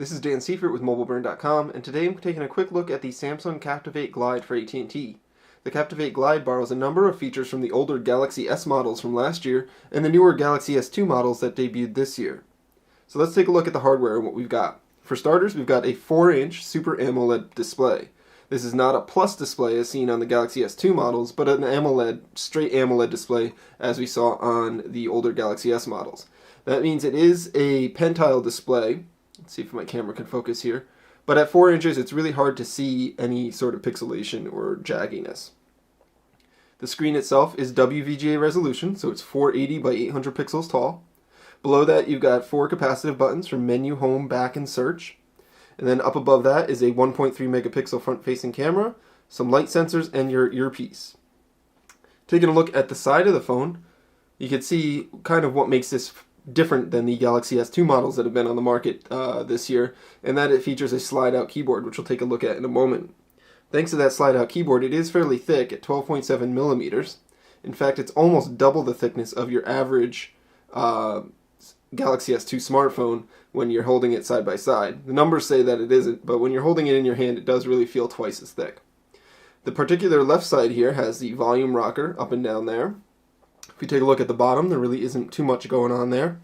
This is Dan Seifert with mobileburn.com, and today I'm taking a quick look at the Samsung Captivate Glide for AT&T. The Captivate Glide borrows a number of features from the older Galaxy S models from last year and the newer Galaxy S2 models that debuted this year. So let's take a look at the hardware and what we've got. For starters, we've got a 4-inch Super AMOLED display. This is not a plus display as seen on the Galaxy S2 models, but an AMOLED, straight AMOLED display as we saw on the older Galaxy S models. That means it is a pentile display. Let's see if my camera can focus here. But at 4 inches, it's really hard to see any sort of pixelation or jagginess. The screen itself is WVGA resolution, so it's 480 by 800 pixels tall. Below that, you've got 4 capacitive buttons for menu, home, back, and search. And then up above that is a 1.3 megapixel front-facing camera, some light sensors, and your earpiece. Taking a look at the side of the phone, you can see kind of what makes this different than the Galaxy S2 models that have been on the market this year, and that it features a slide-out keyboard, which we'll take a look at in a moment. Thanks to that slide-out keyboard, it is fairly thick at 12.7 millimeters. In fact, it's almost double the thickness of your average Galaxy S2 smartphone when you're holding it side by side. The numbers say that it isn't, but when you're holding it in your hand, it does really feel twice as thick. The particular left side here has the volume rocker up and down there. If you take a look at the bottom, there really isn't too much going on there.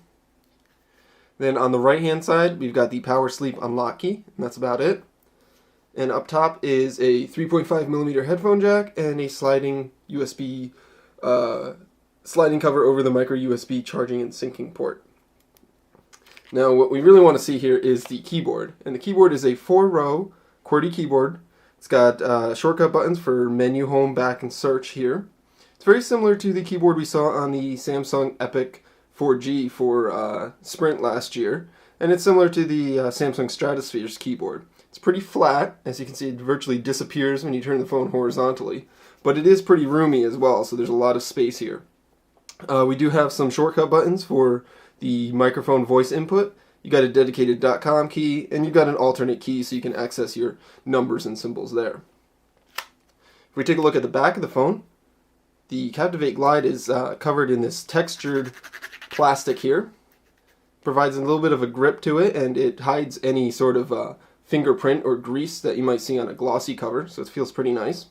Then on the right hand side, we've got the power sleep unlock key, and that's about it. And up top is a 3.5 millimeter headphone jack and a sliding USB sliding cover over the micro USB charging and syncing port. Now what we really want to see here is the keyboard, and the keyboard is a 4-row QWERTY keyboard. It's got shortcut buttons for menu, home, back, and search here. It's very similar to the keyboard we saw on the Samsung Epic 4G for Sprint last year, and it's similar to the Samsung Stratosphere's keyboard. It's pretty flat. As you can see, it virtually disappears when you turn the phone horizontally, but it is pretty roomy as well, so there's a lot of space here. We do have some shortcut buttons for the microphone voice input. You got a dedicated .com key, and you've got an alternate key so you can access your numbers and symbols there. If we take a look at the back of the phone, the Captivate Glide is covered in this textured plastic here. Provides a little bit of a grip to it, and it hides any sort of fingerprint or grease that you might see on a glossy cover, so it feels pretty nice.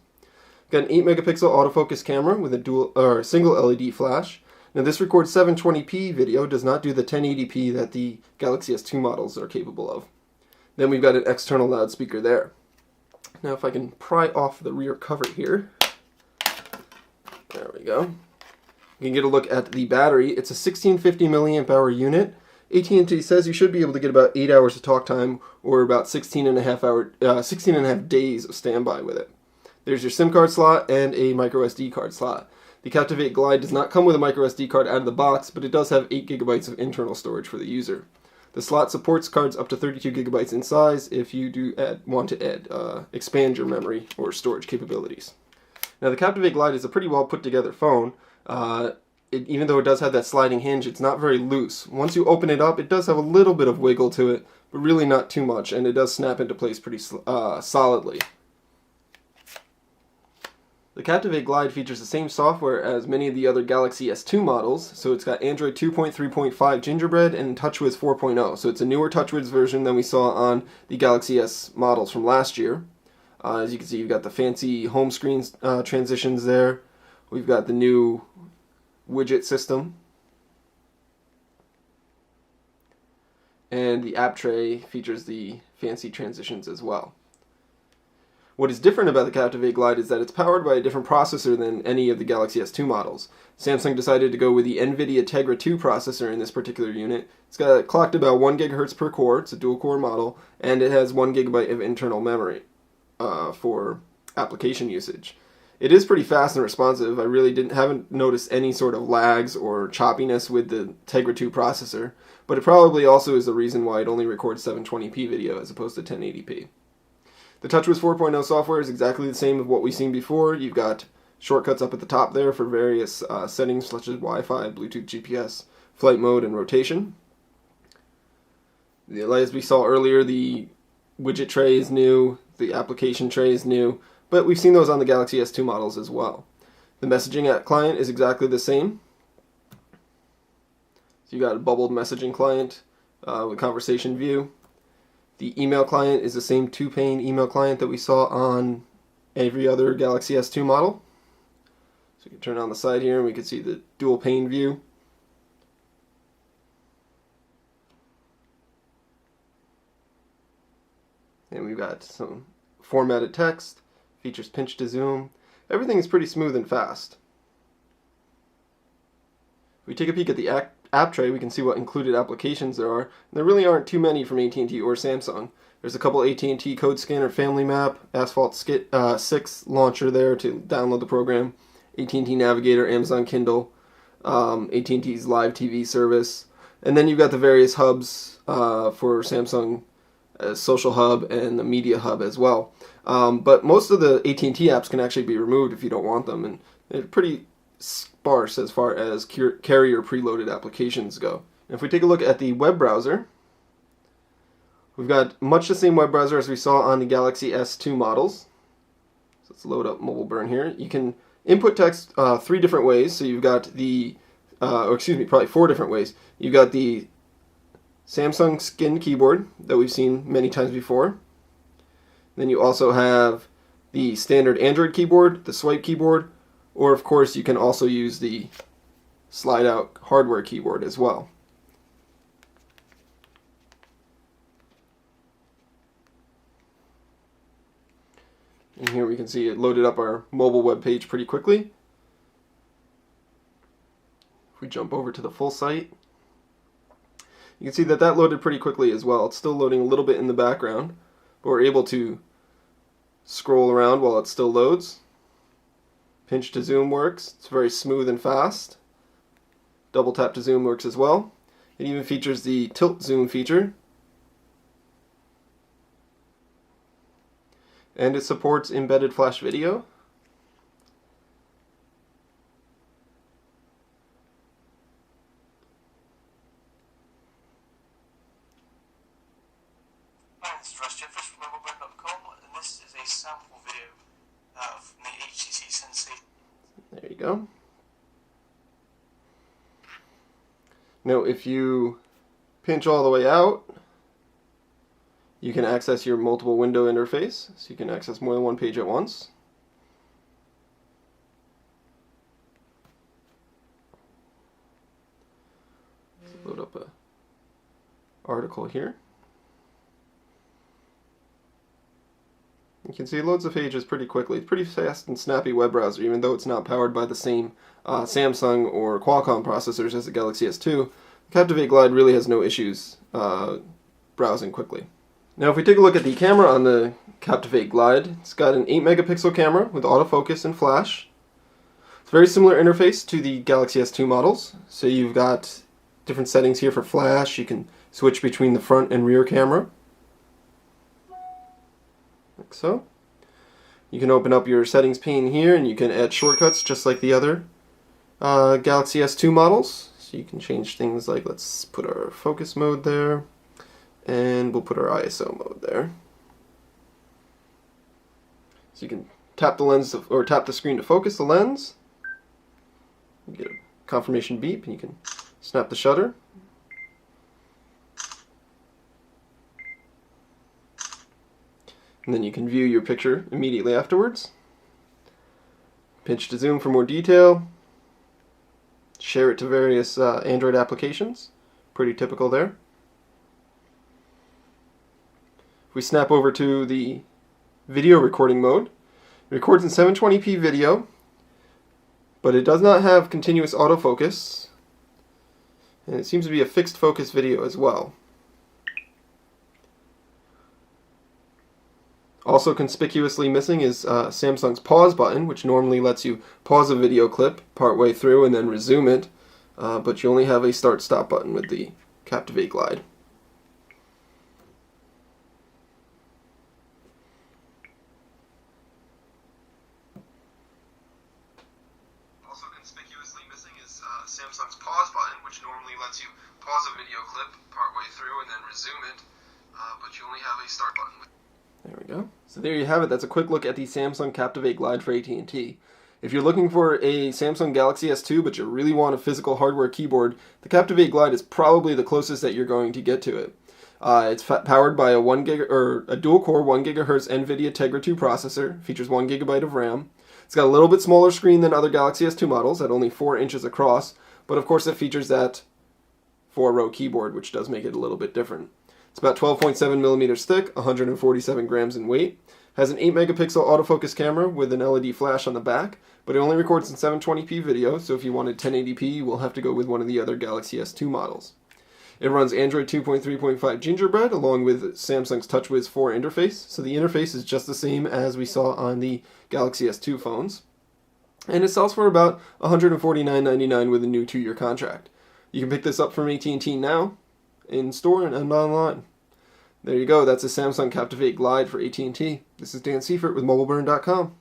Got an 8 megapixel autofocus camera with a single LED flash. Now this records 720p video, does not do the 1080p that the Galaxy S2 models are capable of. Then we've got an external loudspeaker there. Now if I can pry off the rear cover here. There we go. You can get a look at the battery. It's a 1650 milliamp hour unit. AT&T says you should be able to get about 8 hours of talk time or about 16 and a half days of standby with it. There's your SIM card slot and a micro SD card slot. The Captivate Glide does not come with a micro SD card out of the box, but it does have 8 gigabytes of internal storage for the user. The slot supports cards up to 32 gigabytes in size if you do want to expand your memory or storage capabilities. Now the Captivate Glide is a pretty well put together phone. Even though it does have that sliding hinge, it's not very loose. Once you open it up, it does have a little bit of wiggle to it, but really not too much, and it does snap into place pretty solidly. The Captivate Glide features the same software as many of the other Galaxy S2 models, so it's got Android 2.3.5 Gingerbread and TouchWiz 4.0, so it's a newer TouchWiz version than we saw on the Galaxy S models from last year. As you can see, you've got the fancy home screen transitions there. We've got the new widget system. And the app tray features the fancy transitions as well. What is different about the Captivate Glide is that it's powered by a different processor than any of the Galaxy S2 models. Samsung decided to go with the NVIDIA Tegra 2 processor in this particular unit. It's got clocked about 1 gigahertz per core, it's a dual-core model, and it has 1 gigabyte of internal memory for application usage. It is pretty fast and responsive. I really haven't noticed any sort of lags or choppiness with the Tegra 2 processor, but it probably also is the reason why it only records 720p video as opposed to 1080p. The TouchWiz 4.0 software is exactly the same as what we've seen before. You've got shortcuts up at the top there for various settings such as Wi-Fi, Bluetooth, GPS, flight mode, and rotation. As we saw earlier, the widget tray is new, the application tray is new, but we've seen those on the Galaxy S2 models as well. The messaging client is exactly the same. So you got a bubbled messaging client with conversation view. The email client is the same 2-pane email client that we saw on every other Galaxy S2 model. So we can turn on the side here and we can see the dual pane view. And we've got some formatted text, features pinch to zoom. Everything is pretty smooth and fast. If we take a peek at the app tray, we can see what included applications there are. And there really aren't too many from AT&T or Samsung. There's a couple AT&T Code Scanner Family Map, Asphalt 6 launcher there to download the program, AT&T Navigator, Amazon Kindle, AT&T's live TV service, and then you've got the various hubs for Samsung Social Hub and the Media Hub as well. But most of the AT&T apps can actually be removed if you don't want them, and they're pretty sparse as far as carrier preloaded applications go. And if we take a look at the web browser, we've got much the same web browser as we saw on the Galaxy S2 models. So let's load up mobileburn here. You can input text 3 different ways. So you've got the, probably 4 different ways. You've got the Samsung Skin keyboard that we've seen many times before. Then you also have the standard Android keyboard, the swipe keyboard, or of course you can also use the slide out hardware keyboard as well. And here we can see it loaded up our mobile web page pretty quickly. If we jump over to the full site, you can see that that loaded pretty quickly as well. It's still loading a little bit in the background, but we're able to scroll around while it still loads. Pinch to zoom works. It's very smooth and fast. Double tap to zoom works as well. It even features the tilt zoom feature. And it supports embedded flash video. Hi, this is Russ Jeffers from mobileburn.com, and this is a sample video of the HTC Sensei. There you go. Now if you pinch all the way out, you can access your multiple window interface, so you can access more than one page at once. Let's load up an article here. You can see it loads the pages pretty quickly. It's pretty fast and snappy web browser, even though it's not powered by the same Samsung or Qualcomm processors as the Galaxy S2. The Captivate Glide really has no issues browsing quickly. Now if we take a look at the camera on the Captivate Glide, it's got an 8 megapixel camera with autofocus and flash. It's a very similar interface to the Galaxy S2 models. So you've got different settings here for flash. You can switch between the front and rear camera. Like so. You can open up your settings pane here and you can add shortcuts just like the other Galaxy S2 models. So you can change things like, let's put our focus mode there. And we'll put our ISO mode there. So you can tap the lens or tap the screen to focus the lens. You get a confirmation beep and you can snap the shutter. And then you can view your picture immediately afterwards. Pinch to zoom for more detail. Share it to various Android applications. Pretty typical there. If we snap over to the video recording mode, it records in 720p video, but it does not have continuous autofocus, and it seems to be a fixed focus video as well. Also conspicuously missing is Samsung's pause button, which normally lets you pause a video clip partway through and then resume it, but you only have a start-stop button with the Captivate Glide. Also conspicuously missing is Samsung's pause button, which normally lets you pause a video clip partway through and then resume it, but you only have a start button. There we go. So there you have it. That's a quick look at the Samsung Captivate Glide for AT&T. If you're looking for a Samsung Galaxy S2 but you really want a physical hardware keyboard, the Captivate Glide is probably the closest that you're going to get to it. It's powered by a dual-core 1 gigahertz NVIDIA Tegra 2 processor. Features 1 gigabyte of RAM. It's got a little bit smaller screen than other Galaxy S2 models at only 4 inches across, but of course it features that 4-row keyboard, which does make it a little bit different. It's about 12.7 millimeters thick, 147 grams in weight. Has an 8 megapixel autofocus camera with an LED flash on the back, but it only records in 720p video, so if you wanted 1080p, you will have to go with one of the other Galaxy S2 models. It runs Android 2.3.5 Gingerbread along with Samsung's TouchWiz 4 interface, so the interface is just the same as we saw on the Galaxy S2 phones. And it sells for about $149.99 with a new 2-year contract. You can pick this up from AT&T now, in store and online. There you go, that's a Samsung Captivate Glide for AT&T. This is Dan Seifert with mobileburn.com.